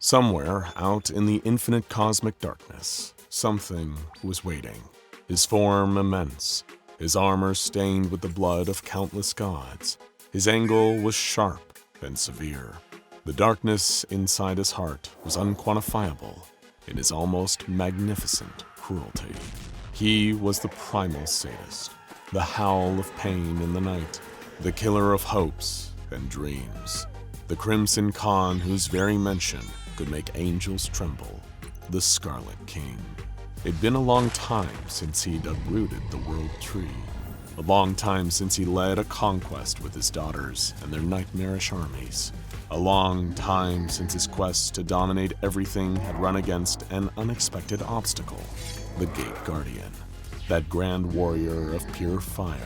Somewhere out in the infinite cosmic darkness, something was waiting. His form immense, his armor stained with the blood of countless gods. His angle was sharp and severe. The darkness inside his heart was unquantifiable in his almost magnificent cruelty. He was the primal sadist, the howl of pain in the night, the killer of hopes and dreams, the Crimson Khan whose very mention could make angels tremble, the Scarlet King. It'd been a long time since he'd uprooted the world tree, a long time since he led a conquest with his daughters and their nightmarish armies, a long time since his quest to dominate everything had run against an unexpected obstacle, the Gate Guardian, that grand warrior of pure fire,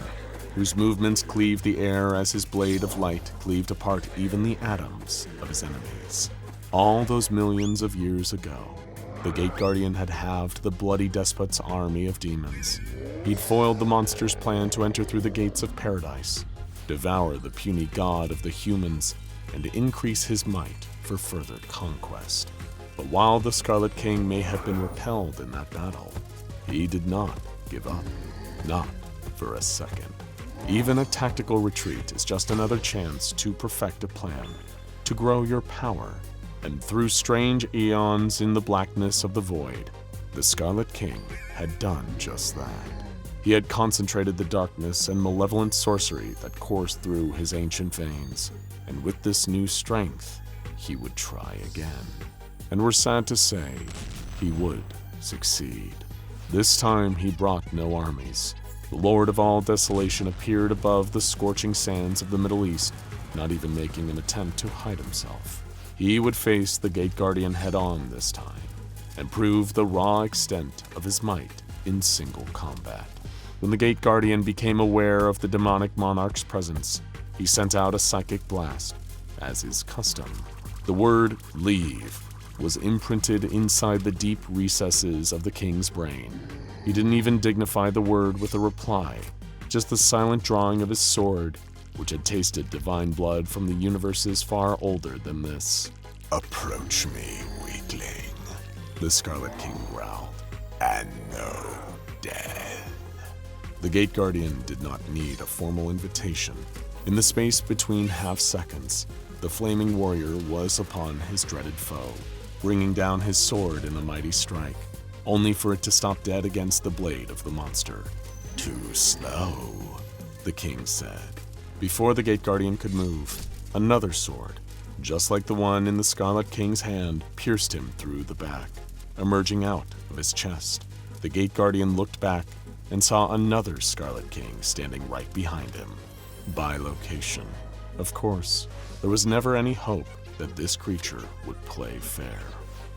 whose movements cleaved the air as his blade of light cleaved apart even the atoms of his enemies. All those millions of years ago, the Gate Guardian had halved the bloody despot's army of demons. He'd foiled the monster's plan to enter through the gates of paradise, devour the puny god of the humans, and increase his might for further conquest. But while the Scarlet King may have been repelled in that battle, he did not give up, not for a second. Even a tactical retreat is just another chance to perfect a plan, to grow your power. And through strange eons in the blackness of the void, the Scarlet King had done just that. He had concentrated the darkness and malevolent sorcery that coursed through his ancient veins, and with this new strength, he would try again. And we're sad to say, he would succeed. This time he brought no armies. The Lord of all desolation appeared above the scorching sands of the Middle East, not even making an attempt to hide himself. He would face the Gate Guardian head-on this time, and prove the raw extent of his might in single combat. When the Gate Guardian became aware of the demonic monarch's presence, he sent out a psychic blast, as is custom. The word "leave" was imprinted inside the deep recesses of the king's brain. He didn't even dignify the word with a reply, just the silent drawing of his sword, which had tasted divine blood from the universes far older than this. "Approach me, weakling," the Scarlet King growled, "and know death." The Gate Guardian did not need a formal invitation. In the space between half seconds, the flaming warrior was upon his dreaded foe, bringing down his sword in a mighty strike, only for it to stop dead against the blade of the monster. "Too slow," the king said. Before the Gate Guardian could move, another sword, just like the one in the Scarlet King's hand, pierced him through the back, emerging out of his chest. The Gate Guardian looked back and saw another Scarlet King standing right behind him. Bilocation. Of course, there was never any hope that this creature would play fair.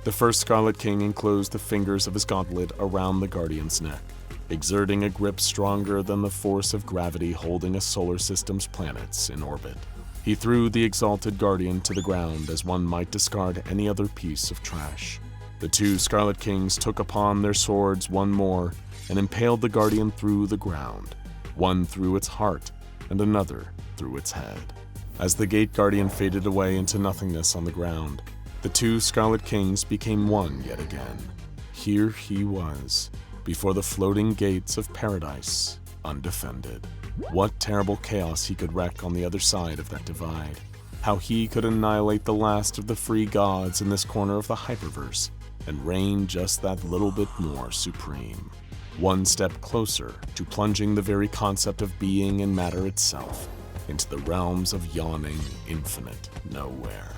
The first Scarlet King enclosed the fingers of his gauntlet around the Guardian's neck, exerting a grip stronger than the force of gravity holding a solar system's planets in orbit. He threw the exalted Guardian to the ground as one might discard any other piece of trash. The two Scarlet Kings took upon their swords one more and impaled the Guardian through the ground, one through its heart and another through its head. As the Gate Guardian faded away into nothingness on the ground, the two Scarlet Kings became one yet again. Here he was, before the floating gates of paradise, undefended. What terrible chaos he could wreak on the other side of that divide. How he could annihilate the last of the free gods in this corner of the hyperverse and reign just that little bit more supreme. One step closer to plunging the very concept of being and matter itself into the realms of yawning, infinite nowhere.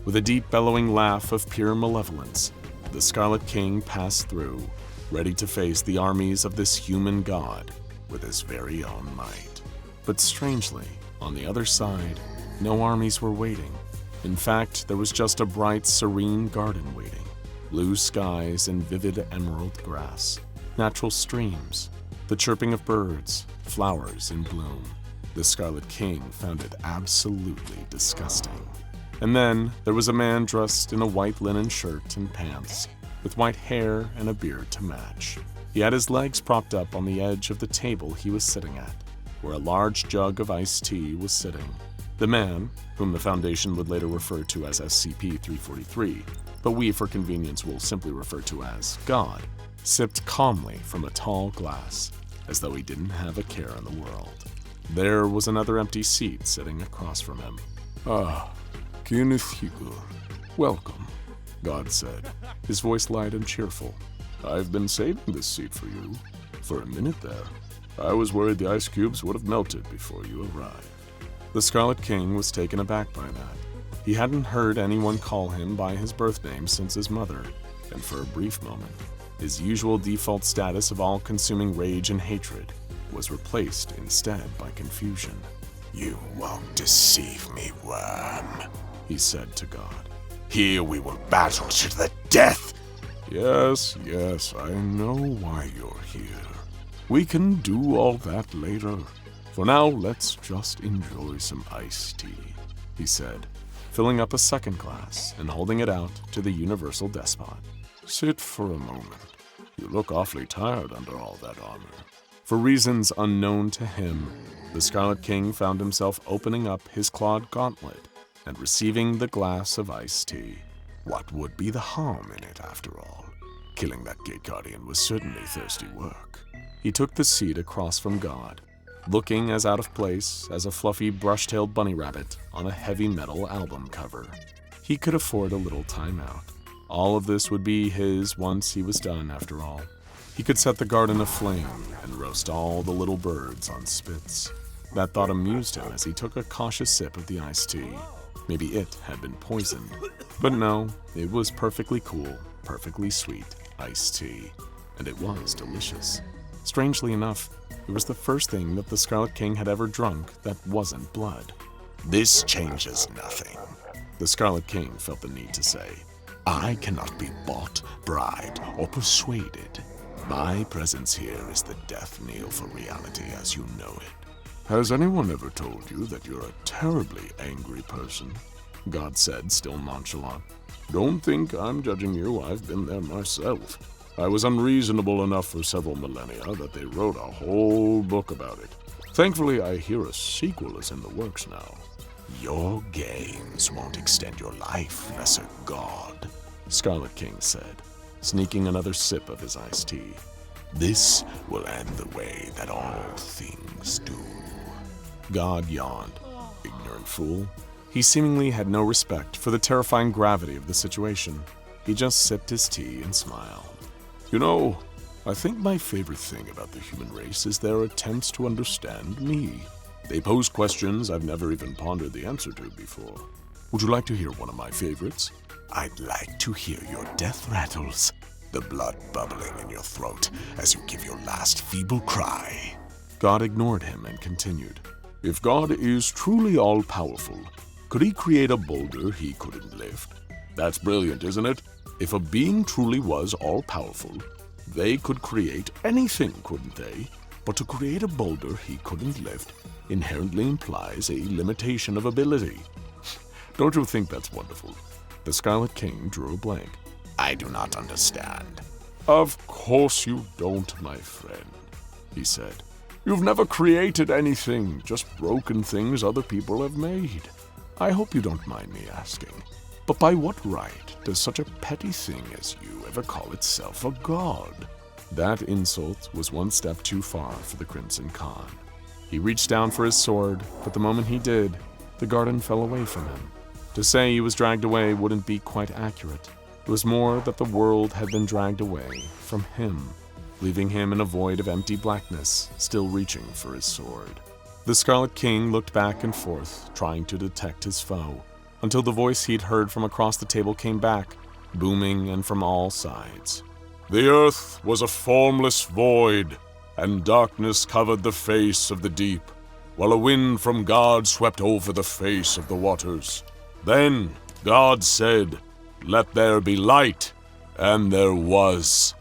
With a deep bellowing laugh of pure malevolence, the Scarlet King passed through, ready to face the armies of this human god with his very own might. But strangely, on the other side, no armies were waiting. In fact, there was just a bright, serene garden waiting. Blue skies and vivid emerald grass, natural streams, the chirping of birds, flowers in bloom. The Scarlet King found it absolutely disgusting. And then there was a man dressed in a white linen shirt and pants, with white hair and a beard to match. He had his legs propped up on the edge of the table he was sitting at, where a large jug of iced tea was sitting. The man, whom the Foundation would later refer to as SCP-343, but we for convenience will simply refer to as God, sipped calmly from a tall glass, as though he didn't have a care in the world. There was another empty seat sitting across from him. Ah, Kenneth Hugo. Welcome, God said, his voice light and cheerful. I've been saving this seat for you. For a minute there. I was worried the ice cubes would have melted before you arrived. The Scarlet King was taken aback by that. He hadn't heard anyone call him by his birth name since his mother, and for a brief moment, his usual default status of all-consuming rage and hatred was replaced instead by confusion. You won't deceive me, worm, he said to God. Here we will battle to the death. Yes, I know why you're here. We can do all that later. For now, let's just enjoy some iced tea, he said, filling up a second glass and holding it out to the Universal Despot. Sit for a moment. You look awfully tired under all that armor. For reasons unknown to him, the Scarlet King found himself opening up his clawed gauntlet and receiving the glass of iced tea. What would be the harm in it, after all? Killing that gate guardian was certainly thirsty work. He took the seat across from God, looking as out of place as a fluffy brush-tailed bunny rabbit on a heavy metal album cover. He could afford a little time out. All of this would be his once he was done, after all. He could set the garden aflame and roast all the little birds on spits. That thought amused him as he took a cautious sip of the iced tea. Maybe it had been poisoned. But no, it was perfectly cool, perfectly sweet iced tea. And it was delicious. Strangely enough, it was the first thing that the Scarlet King had ever drunk that wasn't blood. This changes nothing, the Scarlet King felt the need to say. I cannot be bought, bribed, or persuaded. My presence here is the death knell for reality as you know it. Has anyone ever told you that you're a terribly angry person? God said, still nonchalant. Don't think I'm judging you, I've been there myself. I was unreasonable enough for several millennia that they wrote a whole book about it. Thankfully, I hear a sequel is in the works now. Your games won't extend your life, lesser god, Scarlet King said, sneaking another sip of his iced tea. This will end the way that all things do. God yawned. Ignorant fool. He seemingly had no respect for the terrifying gravity of the situation. He just sipped his tea and smiled. You know, I think my favorite thing about the human race is their attempts to understand me. They pose questions I've never even pondered the answer to before. Would you like to hear one of my favorites? I'd like to hear your death rattles, the blood bubbling in your throat as you give your last feeble cry. God ignored him and continued. If God is truly all-powerful, could he create a boulder he couldn't lift? That's brilliant, isn't it? If a being truly was all-powerful, they could create anything, couldn't they? But to create a boulder he couldn't lift inherently implies a limitation of ability. Don't you think that's wonderful? The Scarlet King drew a blank. I do not understand. Of course you don't, my friend, he said. You've never created anything, just broken things other people have made. I hope you don't mind me asking, but by what right does such a petty thing as you ever call itself a god? That insult was one step too far for the Crimson Khan. He reached down for his sword, but the moment he did, the garden fell away from him. To say he was dragged away wouldn't be quite accurate. It was more that the world had been dragged away from him, leaving him in a void of empty blackness, still reaching for his sword. The Scarlet King looked back and forth, trying to detect his foe, until the voice he'd heard from across the table came back, booming and from all sides. The earth was a formless void, and darkness covered the face of the deep, while a wind from God swept over the face of the waters. Then God said, "Let there be light," and there was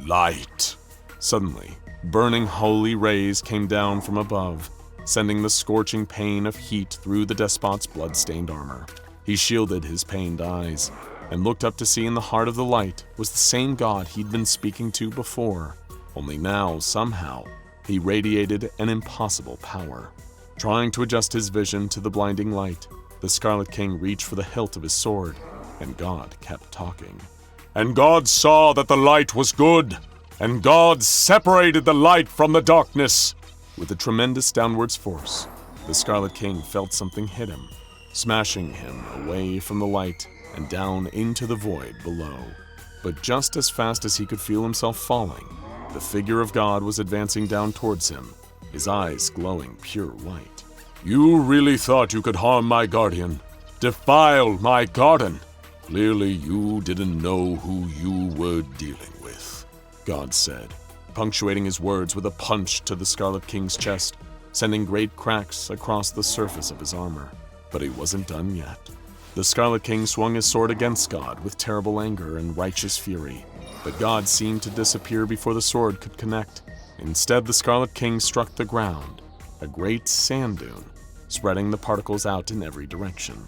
light. Suddenly, burning holy rays came down from above, sending the scorching pain of heat through the despot's blood-stained armor. He shielded his pained eyes and looked up to see in the heart of the light was the same God he'd been speaking to before, only now, somehow, he radiated an impossible power. Trying to adjust his vision to the blinding light, the Scarlet King reached for the hilt of his sword, and God kept talking. "And God saw that the light was good, and God separated the light from the darkness." With a tremendous downwards force, the Scarlet King felt something hit him, smashing him away from the light and down into the void below. But just as fast as he could feel himself falling, the figure of God was advancing down towards him, his eyes glowing pure white. "You really thought you could harm my guardian, defile my garden? Clearly you didn't know who you were dealing with," God said, punctuating his words with a punch to the Scarlet King's chest, sending great cracks across the surface of his armor. But he wasn't done yet. The Scarlet King swung his sword against God with terrible anger and righteous fury, but God seemed to disappear before the sword could connect. Instead, the Scarlet King struck the ground, a great sand dune, spreading the particles out in every direction.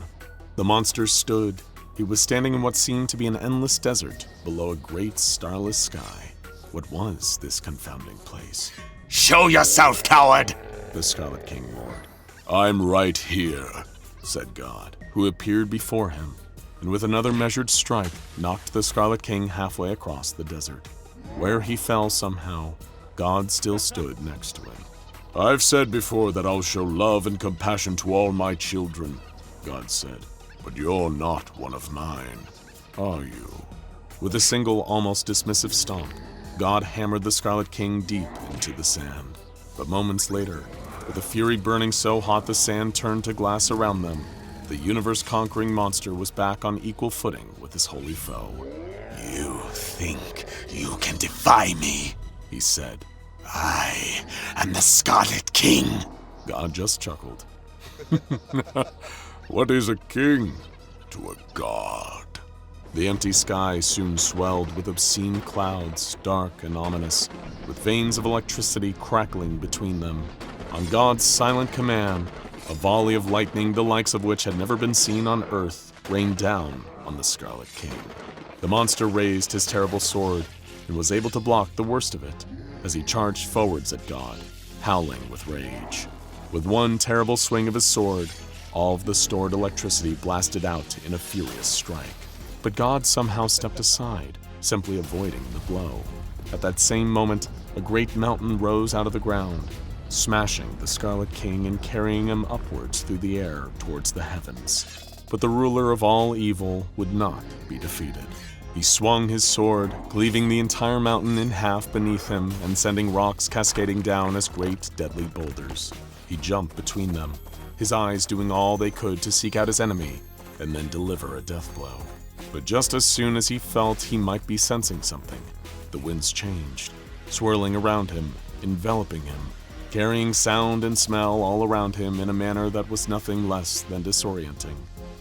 The monster stood. He was standing in what seemed to be an endless desert below a great starless sky. What was this confounding place? "Show yourself, coward!" the Scarlet King roared. "I'm right here," said God, who appeared before him, and with another measured strike knocked the Scarlet King halfway across the desert. Where he fell somehow, God still stood next to him. "I've said before that I'll show love and compassion to all my children," God said, "but you're not one of mine, are you?" With a single, almost dismissive stomp, God hammered the Scarlet King deep into the sand. But moments later, with a fury burning so hot the sand turned to glass around them, the universe-conquering monster was back on equal footing with his holy foe. "You think you can defy me?" he said. "I am the Scarlet King." God just chuckled. "What is a king to a god?" The empty sky soon swelled with obscene clouds, dark and ominous, with veins of electricity crackling between them. On God's silent command, a volley of lightning, the likes of which had never been seen on Earth, rained down on the Scarlet King. The monster raised his terrible sword and was able to block the worst of it as he charged forwards at God, howling with rage. With one terrible swing of his sword, all of the stored electricity blasted out in a furious strike. But God somehow stepped aside, simply avoiding the blow. At that same moment, a great mountain rose out of the ground, smashing the Scarlet King and carrying him upwards through the air towards the heavens. But the ruler of all evil would not be defeated. He swung his sword, cleaving the entire mountain in half beneath him and sending rocks cascading down as great deadly boulders. He jumped between them, his eyes doing all they could to seek out his enemy and then deliver a death blow. But just as soon as he felt he might be sensing something, the winds changed, swirling around him, enveloping him, carrying sound and smell all around him in a manner that was nothing less than disorienting.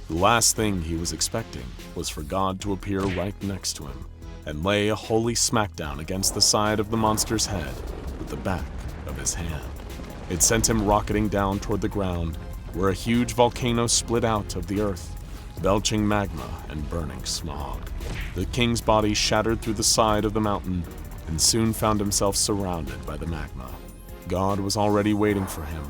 The last thing he was expecting was for God to appear right next to him and lay a holy smackdown against the side of the monster's head with the back of his hand. It sent him rocketing down toward the ground, where a huge volcano split out of the earth, belching magma and burning smog. The king's body shattered through the side of the mountain and soon found himself surrounded by the magma. God was already waiting for him,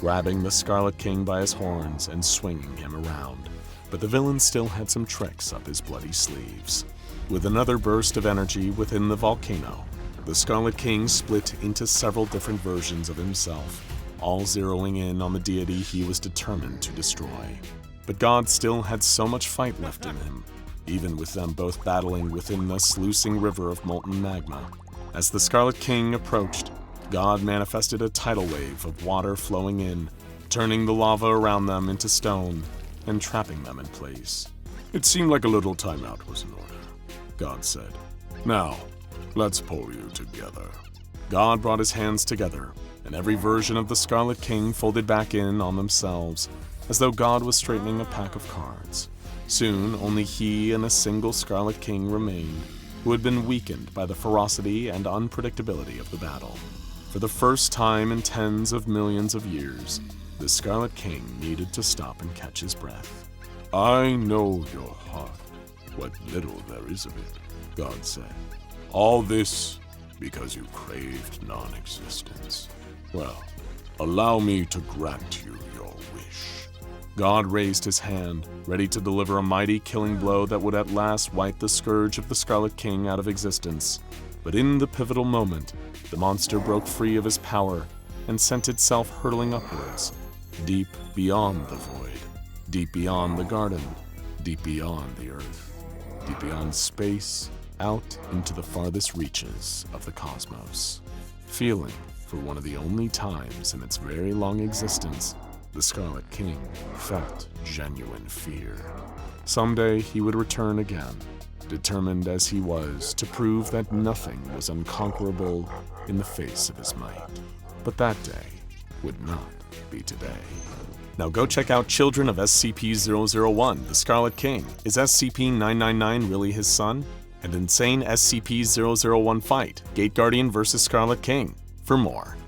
grabbing the Scarlet King by his horns and swinging him around. But the villain still had some tricks up his bloody sleeves. With another burst of energy within the volcano, the Scarlet King split into several different versions of himself, all zeroing in on the deity he was determined to destroy. But God still had so much fight left in him, even with them both battling within the sluicing river of molten magma. As the Scarlet King approached, God manifested a tidal wave of water flowing in, turning the lava around them into stone and trapping them in place. "It seemed like a little timeout was in order," God said. "Now, let's pull you together." God brought his hands together, and every version of the Scarlet King folded back in on themselves, as though God was straightening a pack of cards. Soon, only he and a single Scarlet King remained, who had been weakened by the ferocity and unpredictability of the battle. For the first time in tens of millions of years, the Scarlet King needed to stop and catch his breath. "I know your heart, what little there is of it," God said. "All this because you craved non-existence. Well, allow me to grant you your wish." God raised his hand, ready to deliver a mighty killing blow that would at last wipe the scourge of the Scarlet King out of existence. But in the pivotal moment, the monster broke free of his power and sent itself hurtling upwards, deep beyond the void, deep beyond the garden, deep beyond the earth, deep beyond space, out into the farthest reaches of the cosmos. Feeling, for one of the only times in its very long existence, the Scarlet King felt genuine fear. Someday he would return again, determined as he was to prove that nothing was unconquerable in the face of his might. But that day would not be today. Now go check out Children of SCP-001, the Scarlet King. Is SCP-999 really his son? And Insane SCP-001 Fight, Gate Guardian vs. Scarlet King, for more.